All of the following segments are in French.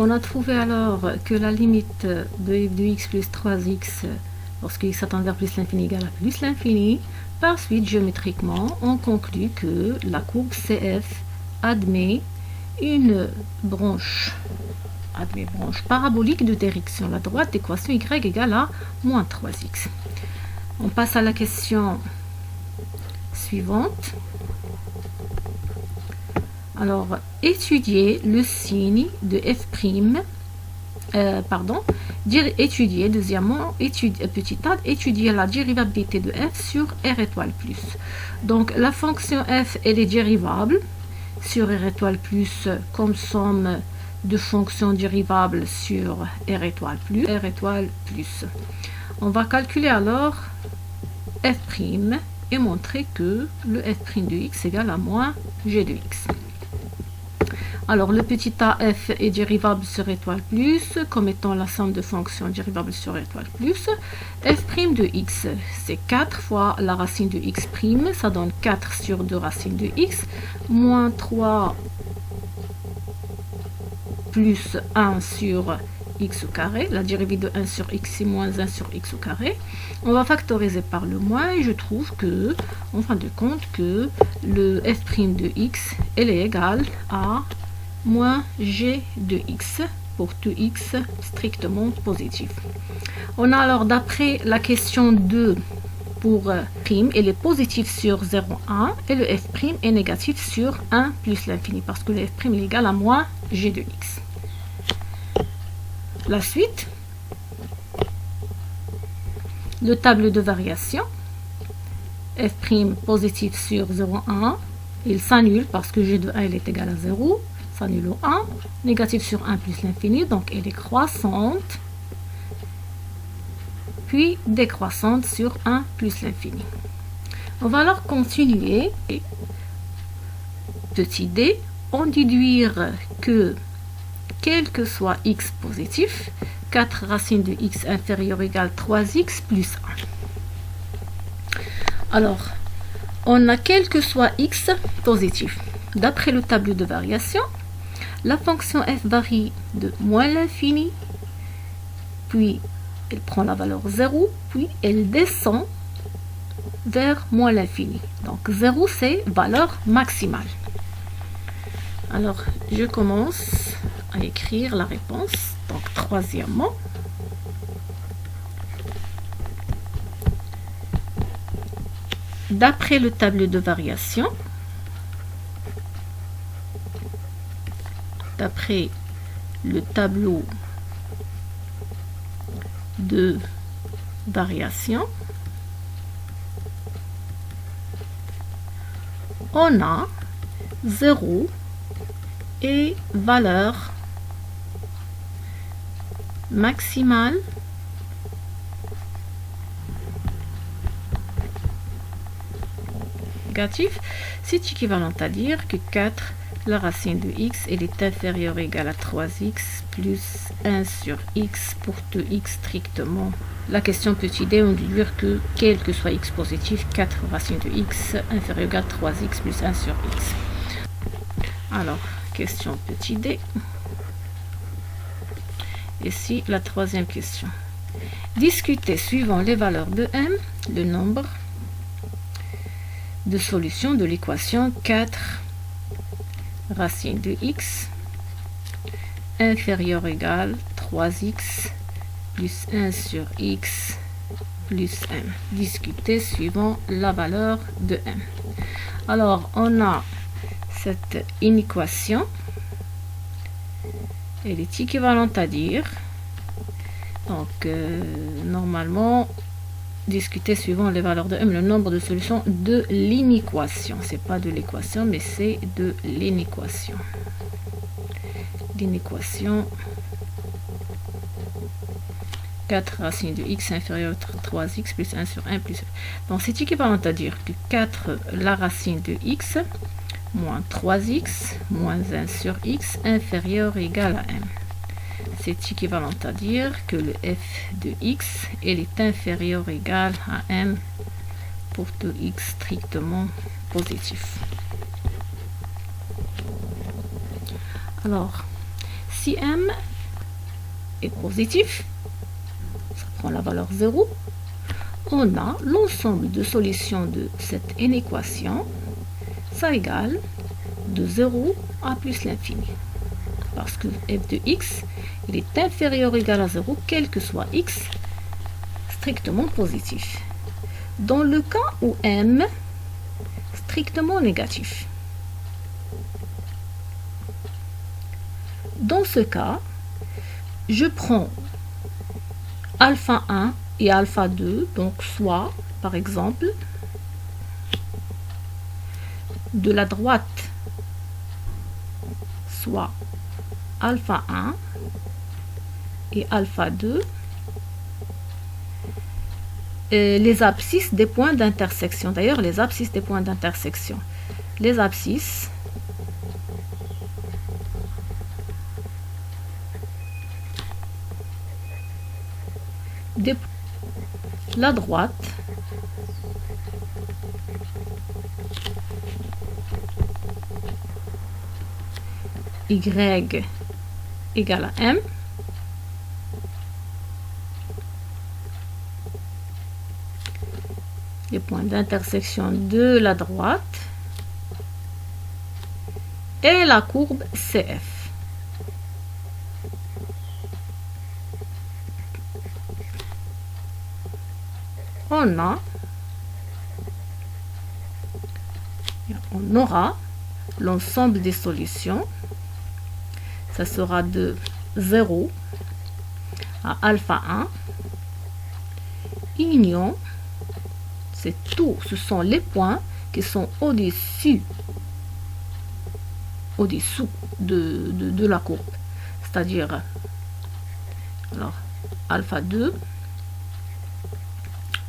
On a trouvé alors que la limite de f de x plus 3x, lorsque x tend vers plus l'infini égale à plus l'infini. Par suite, géométriquement, on conclut que la courbe CF admet une branche parabolique de direction la droite d'équation y égale à moins 3x. On passe à la question suivante. Alors, étudier le signe de f', étudier, deuxièmement, petit a, étudier la dérivabilité de f sur r étoile plus. Donc, la fonction f, elle est dérivable sur r étoile plus comme somme de fonctions dérivables sur r étoile plus. On va calculer alors f' et montrer que le f' de x égale à moins g de x. Alors, le petit a f est dérivable sur étoile plus, comme étant la somme de fonctions dérivables sur étoile plus. F' de x, c'est 4 fois la racine de x', ça donne 4 sur 2 racines de x, moins 3 plus 1 sur x au carré. La dérivée de 1 sur x, c'est moins 1 sur x au carré. On va factoriser par le moins et je trouve que, en fin de compte, que le f' de x, elle est égale à moins g de x pour tout x strictement positif. On a alors, d'après la question 2, pour prime, elle est positive sur 0,1 et le f' est négatif sur 1 plus l'infini parce que le f' est égal à moins g de x. La suite, le tableau de variation, f' positif sur 0,1, il s'annule parce que g de 1 est égal à 0, s'annule au 1, négatif sur 1 plus l'infini, donc elle est croissante, puis décroissante sur 1 plus l'infini. On va alors continuer. Petit d, on déduire que quel que soit x positif, 4 racines de x inférieure égale 3x plus 1. Alors, on a quel que soit x positif. D'après le tableau de variation, la fonction f varie de moins l'infini, puis elle prend la valeur 0, puis elle descend vers moins l'infini. Donc 0, c'est valeur maximale. Alors, je commence à écrire la réponse. Donc, troisièmement, d'après le tableau de variation, on a 0 et valeur maximale négatif, c'est équivalent à dire que 4, la racine de x, elle est inférieure ou égale à 3x plus 1 sur x pour tout x strictement. La question petit d, on déduire que quel que soit x positif, 4 racines de x inférieure ou égale à 3x plus 1 sur x. Alors, question petit d. Ici, la troisième question. Discuter suivant les valeurs de m, le nombre de solutions de l'équation 4 racine de x inférieur ou égal 3x plus 1 sur x plus m. Discuter suivant la valeur de m. Alors, on a cette inéquation. Elle est équivalente à dire, donc normalement, discuter suivant les valeurs de m, le nombre de solutions de l'inéquation. C'est pas de l'équation, mais c'est de l'inéquation. L'inéquation 4 racines de x inférieure à 3x plus 1 sur 1 plus... Donc c'est équivalent à dire que 4 la racine de x moins 3x moins 1 sur x inférieur ou égal à m. C'est équivalent à dire que le f de x elle est inférieur ou égal à m pour tout x strictement positif. Alors, Si m est positif, ça prend la valeur 0, on a l'ensemble de solutions de cette inéquation, ça égale de 0 à plus l'infini. Parce que f de x, il est inférieur ou égal à 0, quel que soit x, strictement positif. Dans le cas où m strictement négatif. Dans ce cas, je prends alpha 1 et alpha 2, donc soit, par exemple, de la droite, soit alpha 1 et alpha 2, les abscisses des points d'intersection. D'ailleurs, les abscisses des points d'intersection. Les abscisses de la droite y égale à m les points d'intersection de la droite et la courbe CF. On aura l'ensemble des solutions. Ça sera de 0 à alpha 1 union, c'est tout, ce sont les points qui sont au-dessous de la courbe, c'est-à-dire alors alpha 2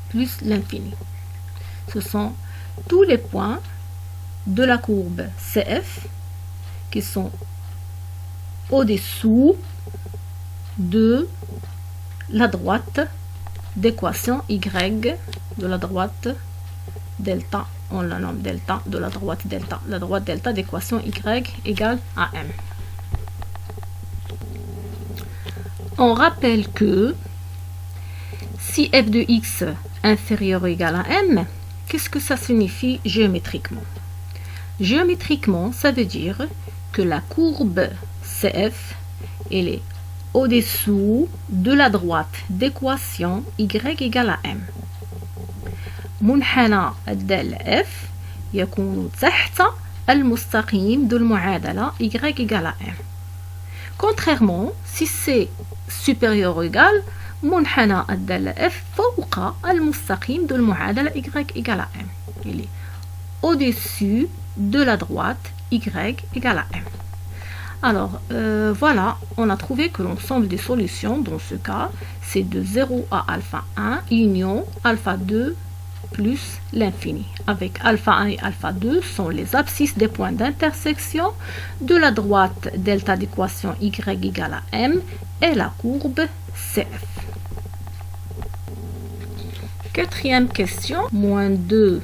plus l'infini. Ce sont tous les points de la courbe CF qui sont au-dessous de la droite d'équation y, de la droite delta, on la nomme delta, de la droite delta d'équation y égale à m. On rappelle que si f de x inférieur ou égal à m, qu'est-ce que ça signifie géométriquement? Géométriquement, ça veut dire que la courbe CF, elle est au-dessous de la droite d'équation y égale à m. منحنى الدالة f يكون تحت المستقيم de المعادلة y égale à m. Contrairement, si c'est supérieur ou égal, منحنى الدالة f فوق المستقيم de المعادلة y égale à m. Il est au-dessus de la droite y égale à m. Alors, voilà, on a trouvé que l'ensemble des solutions, dans ce cas, c'est de 0 à alpha 1, union alpha 2 plus l'infini. Avec alpha 1 et alpha 2 sont les abscisses des points d'intersection de la droite delta d'équation y égale à m et la courbe CF. Quatrième question, moins 2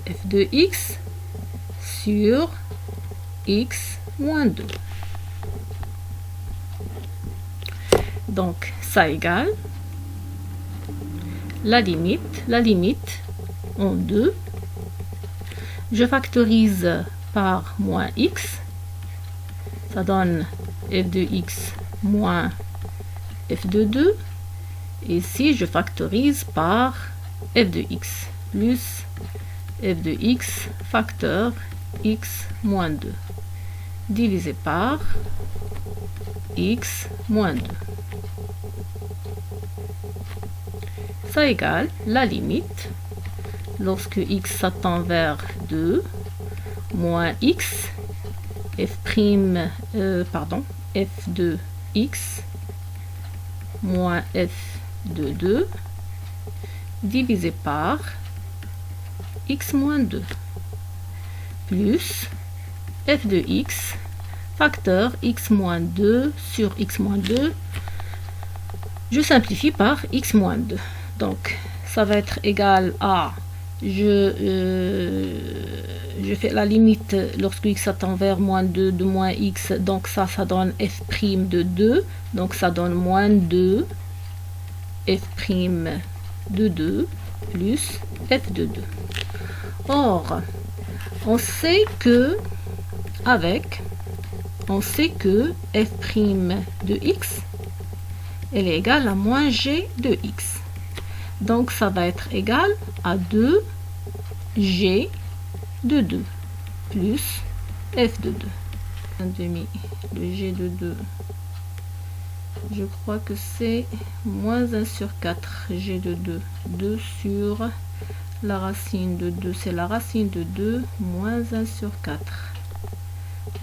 f de x sur x moins 2. Donc, ça égale la limite en 2. Je factorise par moins x. Ça donne f de x moins f de 2. Et ici, je factorise par f de x plus f de x facteur x moins 2 divisé par x moins 2. Ça égale la limite lorsque x s'attend vers 2 moins x f' f de x moins f de 2 divisé par x moins 2 plus f de x facteur x moins 2 sur x moins 2, je simplifie par x moins 2. Donc, ça va être égal à, je je fais la limite lorsque x tend vers moins 2 de moins x, donc ça donne f' de 2, donc ça donne moins 2 f' de 2 plus f de 2. Or, on sait que f' de x, elle est égale à moins g de x. Donc ça va être égal à 2g de 2 plus f de 2. 1 demi de g de 2, je crois que c'est moins 1 sur 4 g de 2. 2 sur la racine de 2, c'est la racine de 2 moins 1 sur 4.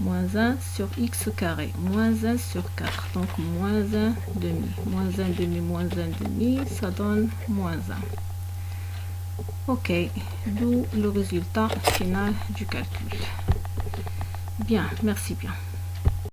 Moins 1 sur x carré, moins 1 sur 4, donc moins 1 demi, moins 1 demi, moins 1 demi, ça donne moins 1. Ok, d'où le résultat final du calcul. Bien, merci bien.